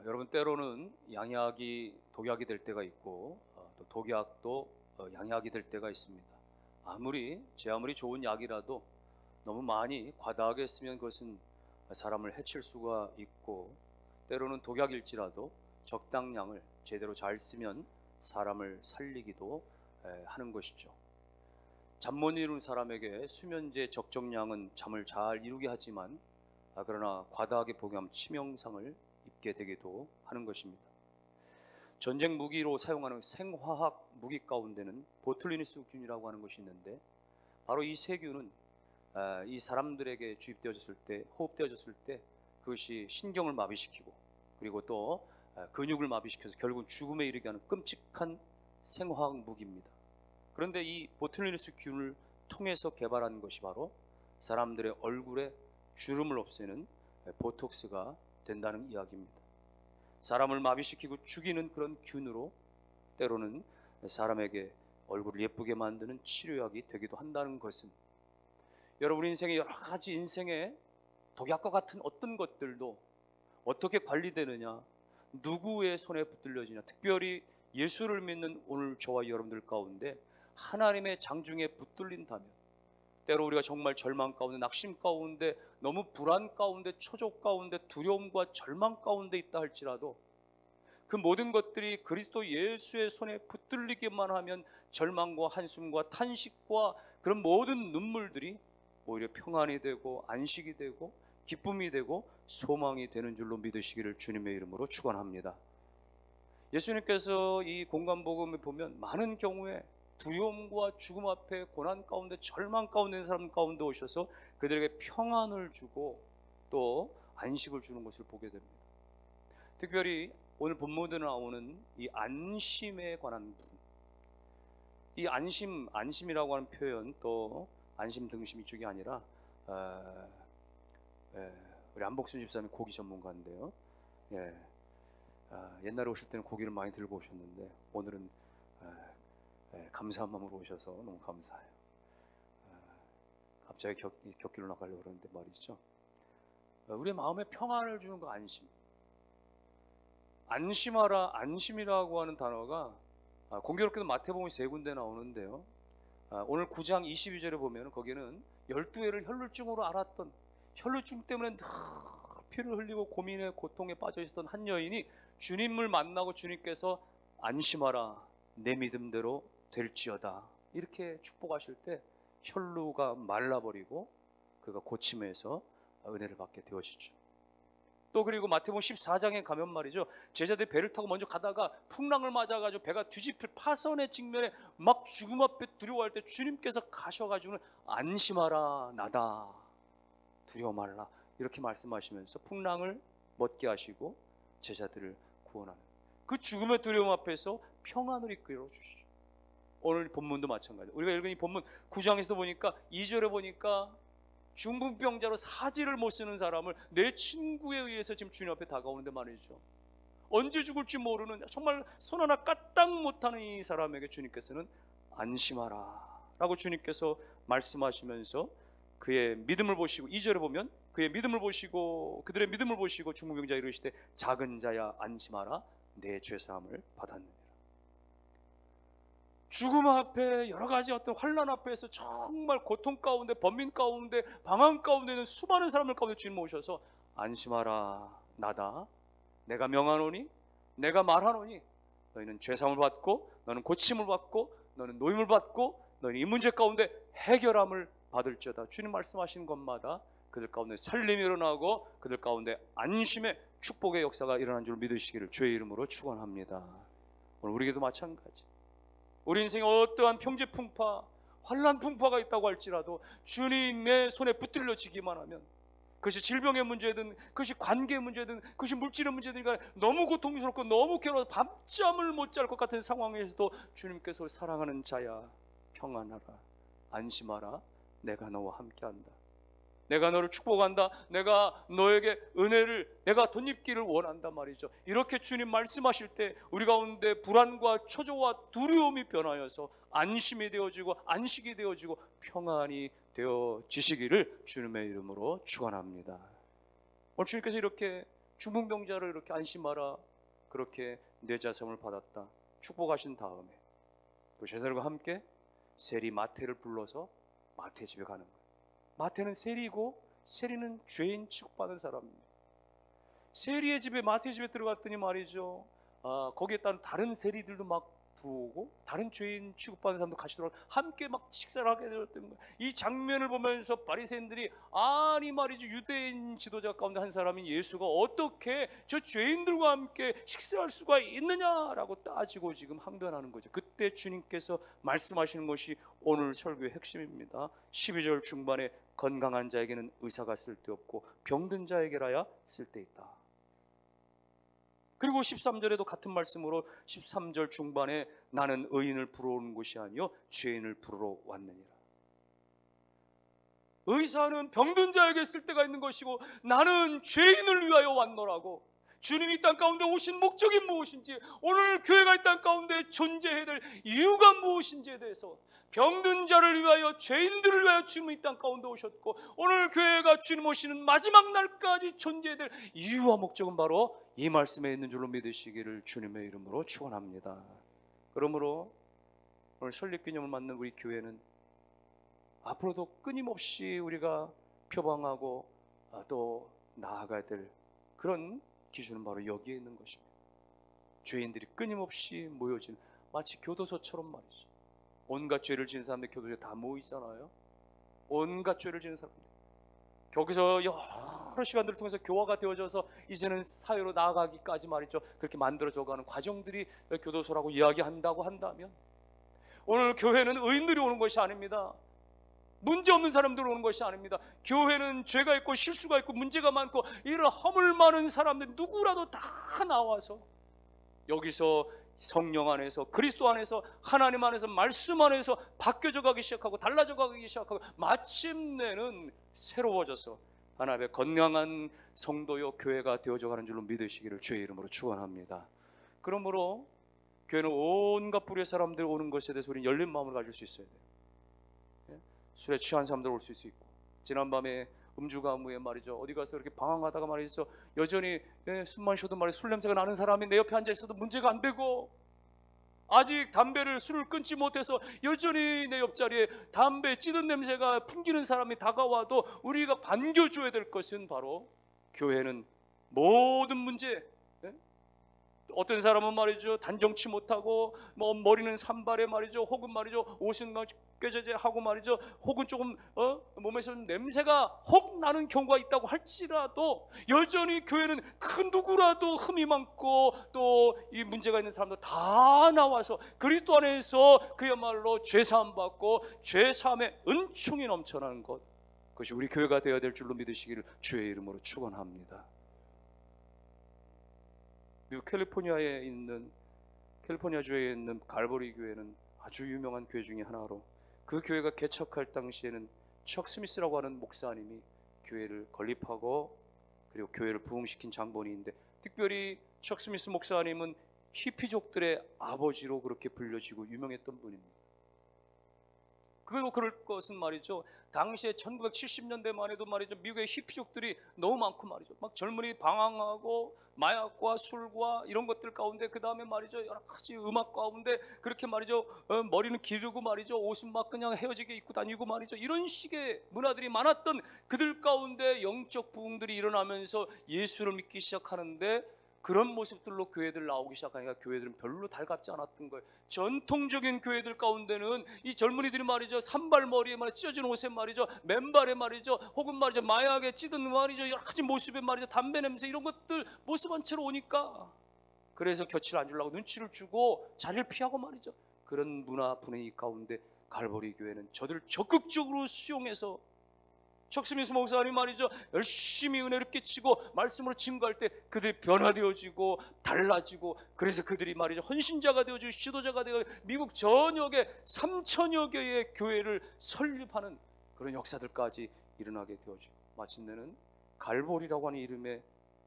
여러분 때로는 양약이 독약이 될 때가 있고 또 독약도 양약이 될 때가 있습니다. 제 아무리 좋은 약이라도 너무 많이 과다하게 쓰면 그것은 사람을 해칠 수가 있고, 때로는 독약일지라도 적당량을 제대로 잘 쓰면 사람을 살리기도 하는 것이죠. 잠 못 이루는 사람에게 수면제 적정량은 잠을 잘 이루게 하지만, 그러나 과다하게 복용하면 치명상을 입게 되기도 하는 것입니다. 전쟁 무기로 사용하는 생화학 무기 가운데는 보툴리누스균이라고 하는 것이 있는데, 바로 이 세균은 이 사람들에게 주입되어졌을 때, 호흡되어졌을 때 그것이 신경을 마비시키고, 그리고 또 근육을 마비시켜서 결국 죽음에 이르게 하는 끔찍한 생화학 무기입니다. 그런데 이 보툴리누스균을 통해서 개발한 것이 바로 사람들의 얼굴에 주름을 없애는 보톡스가 된다는 이야기입니다. 사람을 마비시키고 죽이는 그런 균으로 때로는 사람에게 얼굴을 예쁘게 만드는 치료약이 되기도 한다는 것은, 여러분 인생의 여러 가지 인생의 독약과 같은 어떤 것들도 어떻게 관리되느냐, 누구의 손에 붙들려지냐, 특별히 예수를 믿는 오늘 저와 여러분들 가운데 하나님의 장중에 붙들린다면, 때로 우리가 정말 절망 가운데, 낙심 가운데, 너무 불안 가운데, 초조 가운데, 두려움과 절망 가운데 있다 할지라도 그 모든 것들이 그리스도 예수의 손에 붙들리기만 하면 절망과 한숨과 탄식과 그런 모든 눈물들이 오히려 평안이 되고 안식이 되고 기쁨이 되고 소망이 되는 줄로 믿으시기를 주님의 이름으로 축원합니다. 예수님께서 이 공간복음을 보면 많은 경우에 두려움과 죽음 앞에 고난 가운데 절망 가운데 있는 사람 가운데 오셔서 그들에게 평안을 주고 또 안식을 주는 것을 보게 됩니다. 특별히 오늘 본문에 나오는 이 안심에 관한 부분, 이 안심이라고 하는 표현, 또 안심 등심 이쪽이 아니라 우리 안복순 집사님 고기 전문가인데요. 옛날에 오실 때는 고기를 많이 들고 오셨는데 오늘은 감사한 마음으로 오셔서 너무 감사해요. 갑자기 격기로 나가려고 그러는데 말이죠. 우리의 마음에 평안을 주는 거 안심. 안심하라, 안심이라고 하는 단어가 공교롭게도 마태복음 3군데 나오는데요. 오늘 9장 22절에 보면 거기는 12해를 혈루증으로 앓았던, 혈루증 때문에 늘 피를 흘리고 고민에 고통에 빠져 있었던 한 여인이 주님을 만나고 주님께서 안심하라, 내 믿음대로 될지어다 이렇게 축복하실 때 혈루가 말라버리고 그가 고침에서 은혜를 받게 되어지죠. 또 그리고 마태복음 14장에 가면 말이죠, 제자들이 배를 타고 먼저 가다가 풍랑을 맞아가지고 배가 뒤집힐 파선의 직면에 막 죽음 앞에 두려워할 때 주님께서 가셔가지고는 안심하라, 나다, 두려워 말라 이렇게 말씀하시면서 풍랑을 멎게 하시고 제자들을 구원하는 그 죽음의 두려움 앞에서 평안을 이끌어 주시죠. 오늘 본문도 마찬가지예요. 우리가 읽은 이 본문 9장에서 보니까 2절에 보니까 중풍병자로 사지를 못 쓰는 사람을 내 친구에 의해서 지금 주님 앞에 다가오는데 말이죠, 언제 죽을지 모르는 정말 손 하나 까딱 못하는 이 사람에게 주님께서는 안심하라 라고 주님께서 말씀하시면서 그의 믿음을 보시고, 2절에 보면 그의 믿음을 보시고 그들의 믿음을 보시고 중풍병자가 이르시되 작은 자야 안심하라, 내 죄사함을 받았느니라. 죽음 앞에, 여러 가지 어떤 환난 앞에서 정말 고통 가운데, 번민 가운데, 방황 가운데 있는 수많은 사람들 가운데 주님 오셔서 안심하라, 나다, 내가 명하노니, 내가 말하노니 너희는 죄사함을 받고, 너는 고침을 받고, 너는 노임을 받고, 너희는 이 문제 가운데 해결함을 받을지어다. 주님 말씀하시는 것마다 그들 가운데 살림이 일어나고 그들 가운데 안심의 축복의 역사가 일어난 줄 믿으시기를 주의 이름으로 축원합니다. 오늘 우리에게도 마찬가지, 우리 인생에 어떠한 평지풍파, 환난풍파가 있다고 할지라도 주님의 손에 붙들려지기만 하면, 그것이 질병의 문제든 그것이 관계의 문제든 그것이 물질의 문제든 너무 고통스럽고 너무 괴로워서 밤잠을 못 잘 것 같은 상황에서도 주님께서 사랑하는 자야 평안하라, 안심하라, 내가 너와 함께한다, 내가 너를 축복한다, 내가 너에게 은혜를 내가 덧입기를 원한다 말이죠. 이렇게 주님 말씀하실 때 우리 가운데 불안과 초조와 두려움이 변하여서 안심이 되어지고 안식이 되어지고 평안이 되어지시기를 주님의 이름으로 축원합니다. 오늘 주님께서 이렇게 중풍병자를 이렇게 안심하라 그렇게 뇌자성을 받았다 축복하신 다음에 또 제자들과 함께 세리 마태를 불러서 마태 집에 가는 거예요. 마태는 세리고 세리는 죄인 취급받은 사람입니다. 세리의 집에 마태 집에 들어갔더니 말이죠, 거기에 따른 다른 세리들도 막 들어오고 다른 죄인 취급받은 사람도 같이 들어오고 함께 막 식사를 하게 되었던 거예요. 이 장면을 보면서 바리새인들이 아니 말이죠, 유대인 지도자 가운데 한 사람인 예수가 어떻게 저 죄인들과 함께 식사할 수가 있느냐라고 따지고 지금 항변하는 거죠. 그때 주님께서 말씀하시는 것이 오늘 설교의 핵심입니다. 12절 중반에 건강한 자에게는 의사가 쓸데없고 병든 자에게라야 쓸데있다. 그리고 13절에도 같은 말씀으로 13절 중반에 나는 의인을 부르는 것이 아니요 죄인을 부르러 왔느니라. 의사는 병든 자에게 쓸 데가 있는 것이고 나는 죄인을 위하여 왔노라고. 주님이 이 땅 가운데 오신 목적이 무엇인지, 오늘 교회가 이 땅 가운데 존재해야 될 이유가 무엇인지에 대해서, 병든 자를 위하여 죄인들을 위하여 주님이 이 땅 가운데 오셨고 오늘 교회가 주님 오시는 마지막 날까지 존재해야 될 이유와 목적은 바로 이 말씀에 있는 줄로 믿으시기를 주님의 이름으로 축원합니다. 그러므로 오늘 설립기념을 맞는 우리 교회는 앞으로도 끊임없이 우리가 표방하고 또 나아가야 될 그런 기준은 바로 여기에 있는 것입니다. 죄인들이 끊임없이 모여진, 마치 교도소처럼 말이죠. 온갖 죄를 지은 사람들 교도소에 다 모이잖아요. 온갖 죄를 지은 사람들 거기서 여러 시간들을 통해서 교화가 되어져서 이제는 사회로 나아가기까지 말이죠, 그렇게 만들어져가는 과정들이 교도소라고 이야기한다고 한다면, 오늘 교회는 의인들이 오는 것이 아닙니다. 문제없는 사람들 오는 것이 아닙니다. 교회는 죄가 있고 실수가 있고 문제가 많고 이런 허물 많은 사람들 누구라도 다 나와서 여기서 성령 안에서, 그리스도 안에서, 하나님 안에서, 말씀 안에서 바뀌어져 가기 시작하고 달라져 가기 시작하고 마침내는 새로워져서 하나님의 건강한 성도요 교회가 되어져 가는 줄로 믿으시기를 주의 이름으로 축원합니다. 그러므로 교회는 온갖 부류의 사람들 오는 것에 대해서 우리는 열린 마음을 가질 수 있어야 돼요. 술에 취한 사람들 올 수 있고, 지난밤에 음주가무에 말이죠, 어디 가서 이렇게 방황하다가 말이죠, 여전히 숨만 쉬어도 말이죠, 술 냄새가 나는 사람이 내 옆에 앉아 있어도 문제가 안 되고, 아직 담배를 술을 끊지 못해서 여전히 내 옆자리에 담배 찌든 냄새가 풍기는 사람이 다가와도 우리가 반겨줘야 될 것은 바로 교회는 모든 문제, 어떤 사람은 말이죠 단정치 못하고 뭐 머리는 산발에 말이죠, 혹은 말이죠 옷은 꾀죄죄하고 말이죠, 혹은 조금 몸에서 냄새가 혹 나는 경우가 있다고 할지라도 여전히 교회는 큰 누구라도 흠이 많고 또 이 문제가 있는 사람들 다 나와서 그리스도 안에서 그야말로 죄사함 받고 죄사함의 은총이 넘쳐나는 것, 그것이 우리 교회가 되어야 될 줄로 믿으시기를 주의 이름으로 축원합니다. 미국 캘리포니아주에 있는 갈보리 교회는 아주 유명한 교회 중에 하나로, 그 교회가 개척할 당시에는 척 스미스라고 하는 목사님이 교회를 건립하고 그리고 교회를 부흥시킨 장본인인데, 특별히 척 스미스 목사님은 히피족들의 아버지로 그렇게 불려지고 유명했던 분입니다. 그리고 그럴 것은 말이죠, 당시에 1970년대만 해도 말이죠, 미국의 히피족들이 너무 많고 말이죠, 막 젊은이 방황하고 마약과 술과 이런 것들 가운데, 그 다음에 말이죠 여러 가지 음악 가운데 그렇게 말이죠 머리는 기르고 말이죠 옷은 막 그냥 헤어지게 입고 다니고 말이죠, 이런 식의 문화들이 많았던 그들 가운데 영적 부흥들이 일어나면서 예수를 믿기 시작하는데, 그런 모습들로 교회들 나오기 시작하니까 교회들은 별로 달갑지 않았던 거예요. 전통적인 교회들 가운데는 이 젊은이들이 말이죠 산발머리에 말이죠, 찢어진 옷에 말이죠, 맨발에 말이죠, 혹은 말이죠 마약에 찌든 말이죠 여러 가지 모습에 말이죠 담배 냄새 이런 것들 모습한 채로 오니까, 그래서 곁을 안 주려고 눈치를 주고 자리를 피하고 말이죠, 그런 문화 분위기 가운데 갈보리 교회는 저들을 적극적으로 수용해서 척 스미스 목사님 말이죠 열심히 은혜를 끼치고 말씀으로 증거할 때 그들이 변화되어지고 달라지고, 그래서 그들이 말이죠 헌신자가 되어지고 지도자가 되어 미국 전역에 3천여 개의 교회를 설립하는 그런 역사들까지 일어나게 되어지고, 마침내는 갈보리라고 하는 이름의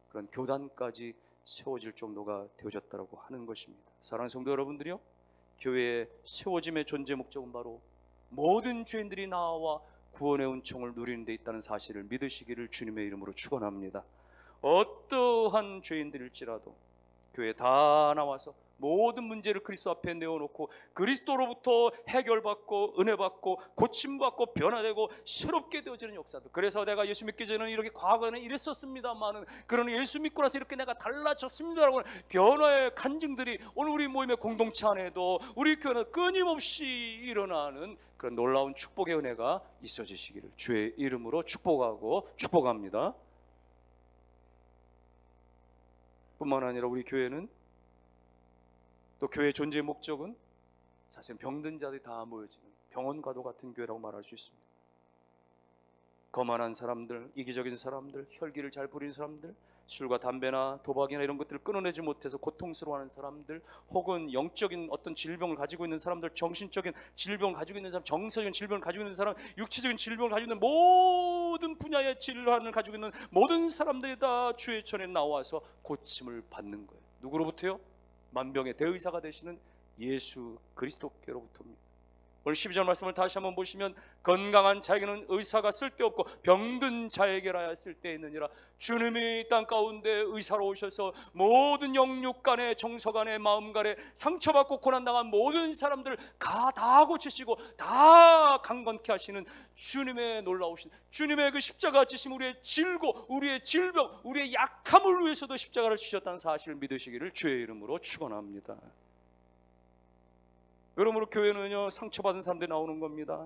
그런 교단까지 세워질 정도가 되어졌다고 하는 것입니다. 사랑하는 성도 여러분들이요, 교회의 세워짐의 존재 목적은 바로 모든 죄인들이 나와 구원의 은총을 누리는 데 있다는 사실을 믿으시기를 주님의 이름으로 축원합니다. 어떠한 죄인들일지라도 교회에 다 나와서 모든 문제를 그리스도 앞에 내어놓고 그리스도로부터 해결받고 은혜받고 고침받고 변화되고 새롭게 되어지는 역사들. 그래서 내가 예수 믿기 전에는 이렇게 과거에는 이랬었습니다만은 그러나 예수 믿고 나서 이렇게 내가 달라졌습니다라고 변화의 간증들이 오늘 우리 모임의 공동체 안에도 우리 교회는 끊임없이 일어나는 그런 놀라운 축복의 은혜가 있어지시기를 주의 이름으로 축복합니다. 뿐만 아니라 우리 교회는 또 교회의 존재의 목적은 사실 병든 자들이 다 모여지는 병원과도 같은 교회라고 말할 수 있습니다. 거만한 사람들, 이기적인 사람들, 혈기를 잘 부리는 사람들, 술과 담배나 도박이나 이런 것들을 끊어내지 못해서 고통스러워하는 사람들, 혹은 영적인 어떤 질병을 가지고 있는 사람들, 정신적인 질병을 가지고 있는 사람, 정서적인 질병을 가지고 있는 사람, 육체적인 질병을 가지고 있는 모든 분야의 질환을 가지고 있는 모든 사람들이 다 주의 전에 나와서 고침을 받는 거예요. 누구로부터요? 만병의 대의사가 되시는 예수 그리스도께로부터입니다. 오늘 12절 말씀을 다시 한번 보시면 건강한 자에게는 의사가 쓸데없고 병든 자에게라야 쓸데있느니라. 주님이 이 땅 가운데 의사로 오셔서 모든 영육 간에 정서 간에 마음 간에 상처받고 고난당한 모든 사람들 다 고치시고 다 강건케 하시는 주님의 놀라우신 주님의 그 십자가 지심, 우리의 질고 우리의 질병 우리의 약함을 위해서도 십자가를 지셨다는 사실을 믿으시기를 주의 이름으로 축원합니다. 그러므로 교회는요, 상처받은 사람들이 나오는 겁니다.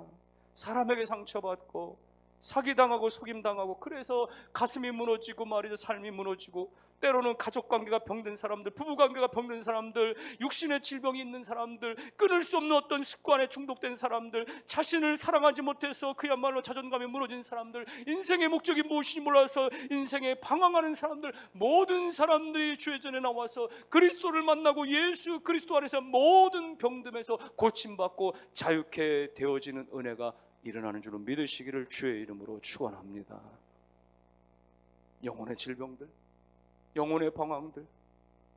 사람에게 상처받고 사기당하고 속임당하고 그래서 가슴이 무너지고 말이죠, 삶이 무너지고 때로는 가족관계가 병든 사람들, 부부관계가 병든 사람들, 육신의 질병이 있는 사람들, 끊을 수 없는 어떤 습관에 중독된 사람들, 자신을 사랑하지 못해서 그야말로 자존감이 무너진 사람들, 인생의 목적이 무엇인지 몰라서 인생에 방황하는 사람들, 모든 사람들이 주의 전에 나와서 그리스도를 만나고 예수 그리스도 안에서 모든 병듦에서 고침받고 자유케 되어지는 은혜가 일어나는 줄을 믿으시기를 주의 이름으로 축원합니다. 영혼의 질병들, 영혼의 방황들,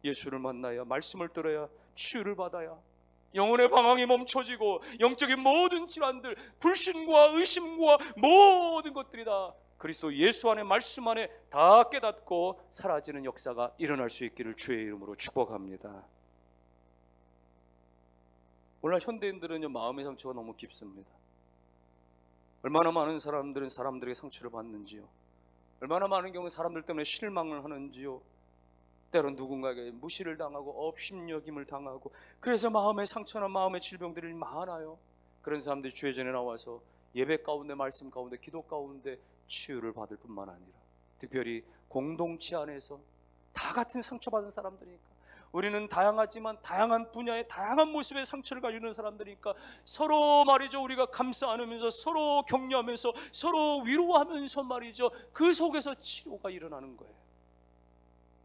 예수를 만나야, 말씀을 들어야, 치유를 받아야 영혼의 방황이 멈춰지고 영적인 모든 질환들, 불신과 의심과 모든 것들이 다 그리스도 예수 안에, 말씀 안에 다 깨닫고 사라지는 역사가 일어날 수 있기를 주의 이름으로 축복합니다. 오늘날 현대인들은요, 마음의 상처가 너무 깊습니다. 얼마나 많은 사람들은 사람들에게 상처를 받는지요. 얼마나 많은 경우 사람들 때문에 실망을 하는지요. 때론 누군가에게 무시를 당하고 업신여김을 당하고 그래서 마음의 상처나 마음의 질병들이 많아요. 그런 사람들이 주의 전에 나와서 예배 가운데, 말씀 가운데, 기도 가운데 치유를 받을 뿐만 아니라 특별히 공동체 안에서 다 같은 상처받은 사람들이니까 우리는 다양하지만 다양한 분야의 다양한 모습의 상처를 가지고 있는 사람들이니까 서로 말이죠, 우리가 감싸 안으면서 서로 격려하면서 서로 위로하면서 말이죠, 그 속에서 치료가 일어나는 거예요.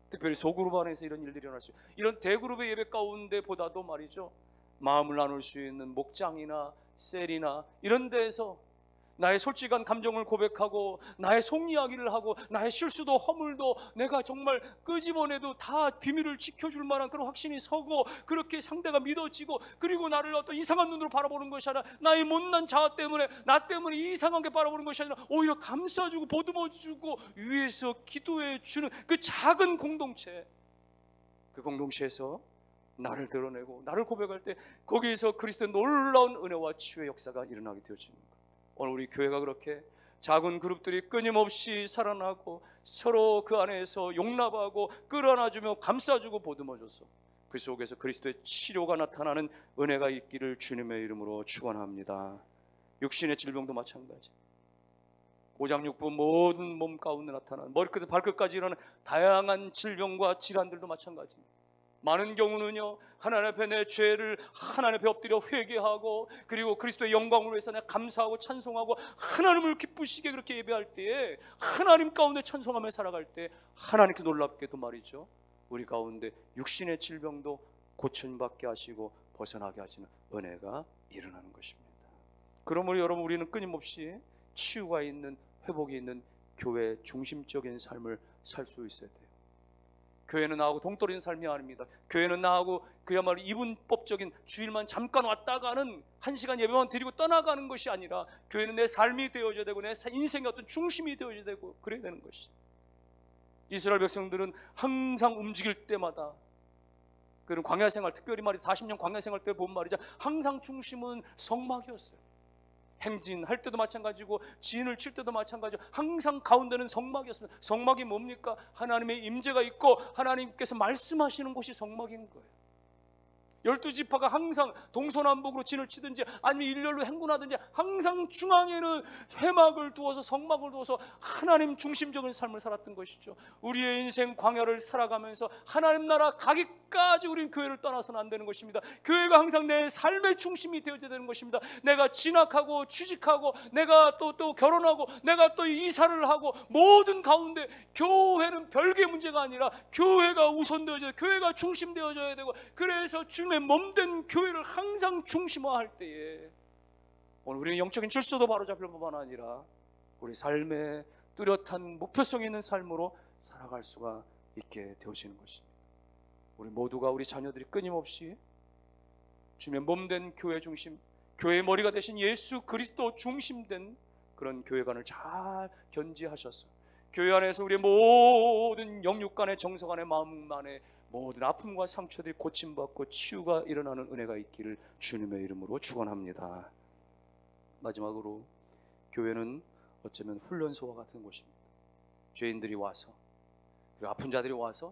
특별히 소그룹 안에서 이런 일들이 일어날 수 있어요. 이런 대그룹의 예배 가운데 보다도 말이죠, 마음을 나눌 수 있는 목장이나 셀이나 이런 데에서 나의 솔직한 감정을 고백하고 나의 속 이야기를 하고 나의 실수도 허물도 내가 정말 끄집어내도 다 비밀을 지켜줄 만한 그런 확신이 서고 그렇게 상대가 믿어지고 그리고 나를 어떤 이상한 눈으로 바라보는 것이 아니라 나의 못난 자아 때문에 나 때문에 이상하게 바라보는 것이 아니라 오히려 감싸주고 보듬어주고 위에서 기도해 주는 그 작은 공동체, 그 공동체에서 나를 드러내고 나를 고백할 때 거기에서 그리스도의 놀라운 은혜와 치유의 역사가 일어나게 되어지는 거예요. 오늘 우리 교회가 그렇게 작은 그룹들이 끊임없이 살아나고 서로 그 안에서 용납하고 끌어안아주며 감싸주고 보듬어줘서 그 속에서 그리스도의 치료가 나타나는 은혜가 있기를 주님의 이름으로 축원합니다. 육신의 질병도 마찬가지, 오장육부 모든 몸 가운데 나타나는 머리끝부터 발끝까지 일어나는 다양한 질병과 질환들도 마찬가지입니다. 많은 경우는요, 하나님 앞에 내 죄를 하나님 앞에 엎드려 회개하고 그리고 그리스도의 영광을 위해서 내가 감사하고 찬송하고 하나님을 기쁘시게 그렇게 예배할 때에 하나님 가운데 찬송하며 살아갈 때 하나님께 놀랍게도 말이죠, 우리 가운데 육신의 질병도 고침받게 하시고 벗어나게 하시는 은혜가 일어나는 것입니다. 그러므로 여러분, 우리는 끊임없이 치유가 있는, 회복이 있는 교회 중심적인 삶을 살 수 있어야 돼요. 교회는 나하고 동떨어진 삶이 아닙니다. 교회는 나하고 그야말로 이분법적인 주일만 잠깐 왔다가는 1시간 예배만 드리고 떠나가는 것이 아니라 교회는 내 삶이 되어져야 되고 내 인생의 어떤 중심이 되어져야 되고 그래야 되는 것이죠. 이스라엘 백성들은 항상 움직일 때마다 그런 광야 생활, 특별히 40년 광야 생활 때 보면 말이죠, 항상 중심은 성막이었어요. 행진할 때도 마찬가지고 진을 칠 때도 마찬가지고 항상 가운데는 성막이었습니다. 성막이 뭡니까? 하나님의 임재가 있고 하나님께서 말씀하시는 곳이 성막인 거예요. 12지파가 항상 동서남북으로 진을 치든지 아니면 일렬로 행군하든지 항상 중앙에는 회막을 두어서 성막을 두어서 하나님 중심적인 삶을 살았던 것이죠. 우리의 인생 광야를 살아가면서 하나님 나라 가기까지 우리는 교회를 떠나서는 안 되는 것입니다. 교회가 항상 내 삶의 중심이 되어야 되는 것입니다. 내가 진학하고 취직하고 내가 또 결혼하고 내가 또 이사를 하고 모든 가운데 교회는 별개의 문제가 아니라 교회가 우선되어져야 되고 교회가 중심되어져야 되고, 그래서 주님의 몸된 교회를 항상 중심화할 때에 오늘 우리는 영적인 질서도 바로잡힐 뿐만 아니라 우리 삶의 뚜렷한 목표성 있는 삶으로 살아갈 수가 있게 되어지는 것입니다. 우리 모두가, 우리 자녀들이 끊임없이 주님의 몸된 교회 중심, 교회의 머리가 되신 예수 그리스도 중심된 그런 교회관을 잘 견지하셔서 교회 안에서 우리의 모든 영육간의 정서간의 마음간의 모든 아픔과 상처들이 고침받고 치유가 일어나는 은혜가 있기를 주님의 이름으로 축원합니다. 마지막으로 교회는 어쩌면 훈련소와 같은 곳입니다. 죄인들이 와서, 그리고 아픈 자들이 와서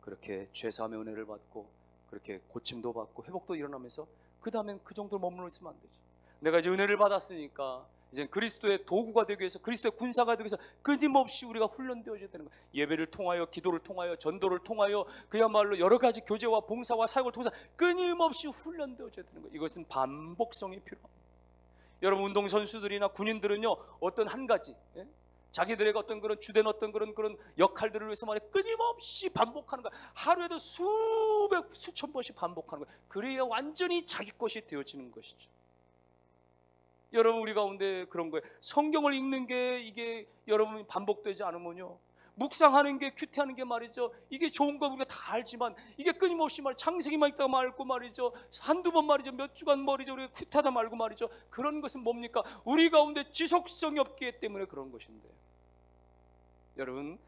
그렇게 죄사함의 은혜를 받고 그렇게 고침도 받고 회복도 일어나면서 그 다음엔 그 정도로 머물러 있으면 안 되죠. 내가 이제 은혜를 받았으니까 이제 그리스도의 도구가 되기 위해서, 그리스도의 군사가 되기 위해서 끊임없이 우리가 훈련되어져야 되는 거예요. 예배를 통하여, 기도를 통하여, 전도를 통하여, 그야말로 여러 가지 교제와 봉사와 사역을 통해서 끊임없이 훈련되어져야 되는 거예요. 이것은 반복성이 필요합니다. 여러분, 운동선수들이나 군인들은요, 어떤 한 가지 자기들에게 어떤 그런 주된 어떤 그런 역할들을 위해서 말이야 끊임없이 반복하는 거야. 하루에도 수천 번씩 반복하는 거야. 그래야 완전히 자기 것이 되어지는 것이죠. 여러분, 우리 가운데 그런 거예요. 성경을 읽는 게 이게 여러분 반복되지 않으면요, 묵상하는 게, 큐티하는 게 말이죠, 이게 좋은 거 우리가 다 알지만 이게 끊임없이 창세기만 있다가 말고 말이죠, 한두 번 말이죠, 몇 주간 말이죠, 우리가 큐티하다 말고 말이죠, 그런 것은 뭡니까? 우리 가운데 지속성이 없기 때문에 그런 것인데, 여러분,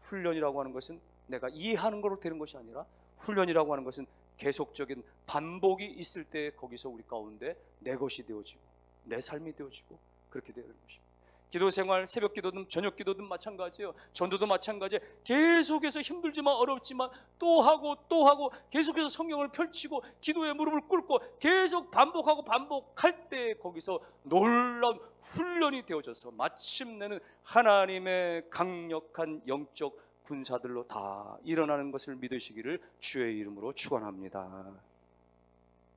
훈련이라고 하는 것은 내가 이해하는 거로 되는 것이 아니라 훈련이라고 하는 것은 계속적인 반복이 있을 때 거기서 우리 가운데 내 것이 되어지고 내 삶이 되어지고 그렇게 되는 것입니다. 기도 생활, 새벽 기도든 저녁 기도든 마찬가지예요. 전도도 마찬가지예요. 계속해서 힘들지만 어렵지만 또 하고 계속해서 성경을 펼치고 기도에 무릎을 꿇고 계속 반복할 때 거기서 놀라운 훈련이 되어져서 마침내는 하나님의 강력한 영적 군사들로 다 일어나는 것을 믿으시기를 주의 이름으로 축원합니다.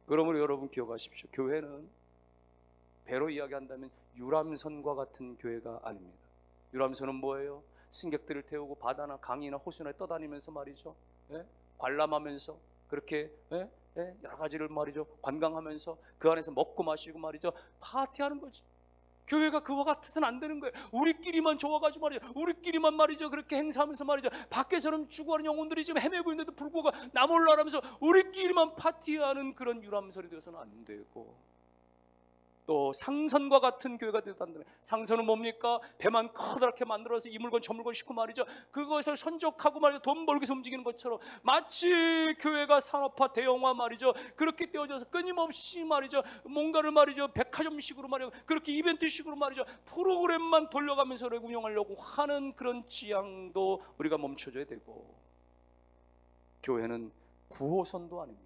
그러므로 여러분 기억하십시오. 교회는 배로 이야기한다면 유람선과 같은 교회가 아닙니다. 유람선은 뭐예요? 승객들을 태우고 바다나 강이나 호수나 떠다니면서 말이죠, 관람하면서 그렇게 여러 가지를 말이죠 관광하면서 그 안에서 먹고 마시고 말이죠 파티하는 거지. 교회가 그와 같아서는 안 되는 거예요. 우리끼리만 좋아가지고 말이죠, 우리끼리만 말이죠 그렇게 행사하면서 말이죠, 밖에서는 죽어가는 영혼들이 지금 헤매고 있는데도 불구하고 나 몰라라면서 우리끼리만 파티하는 그런 유람선이 되어서는 안 되고, 또 상선과 같은 교회가 되었다는 거예요. 상선은 뭡니까? 배만 커다랗게 만들어서 이 물건 저 물건 싣고 말이죠, 그것을 선적하고 말이죠, 돈 벌기 위해서 움직이는 것처럼 마치 교회가 산업화 대형화 말이죠 그렇게 되어져서 끊임없이 말이죠 뭔가를 말이죠 백화점식으로 말이죠 그렇게 이벤트식으로 말이죠 프로그램만 돌려가면서 운영하려고 하는 그런 지향도 우리가 멈춰줘야 되고, 교회는 구호선도 아닙니다.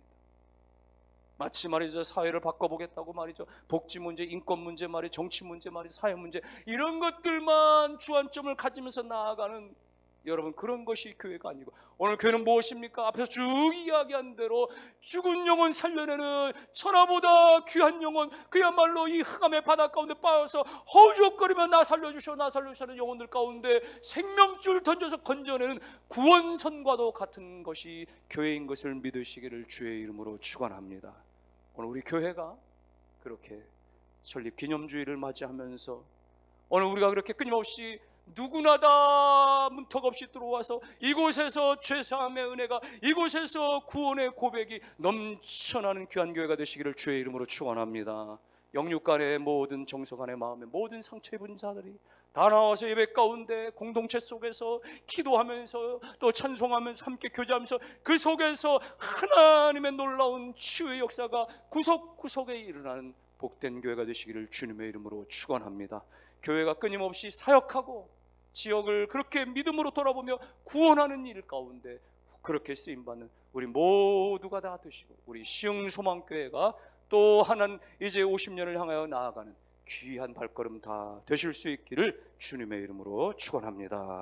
마치 말이죠 사회를 바꿔보겠다고 말이죠 복지 문제, 인권 문제 말이죠, 정치 문제 말이죠, 사회 문제, 이런 것들만 주안점을 가지면서 나아가는 여러분 그런 것이 교회가 아니고, 오늘 교회는 무엇입니까? 앞에서 쭉 이야기한 대로 죽은 영혼 살려내는 천하보다 귀한 영혼, 그야말로 이 흑암의 바다 가운데 빠져서 허우적거리며 나 살려주셔 나 살려주시는 영혼들 가운데 생명줄 던져서 건져내는 구원선과도 같은 것이 교회인 것을 믿으시기를 주의 이름으로 축원합니다. 오늘 우리 교회가 그렇게 설립 기념주의를 맞이하면서 오늘 우리가 그렇게 끊임없이 누구나 다 문턱 없이 들어와서 이곳에서 죄사함의 은혜가, 이곳에서 구원의 고백이 넘쳐나는 귀한 교회가 되시기를 주의 이름으로 축원합니다. 영육간의 모든 정서간의 마음의 모든 상처 입은 자들이 다 나와서 예배 가운데 공동체 속에서 기도하면서 또 찬송하면서 함께 교제하면서 그 속에서 하나님의 놀라운 치유의 역사가 구석구석에 일어나는 복된 교회가 되시기를 주님의 이름으로 축원합니다. 교회가 끊임없이 사역하고 지역을 그렇게 믿음으로 돌아보며 구원하는 일 가운데 그렇게 쓰임받는 우리 모두가 다 되시고 우리 시흥소망교회가 또 하나는 이제 50년을 향하여 나아가는 귀한 발걸음 다 되실 수 있기를 주님의 이름으로 축원합니다.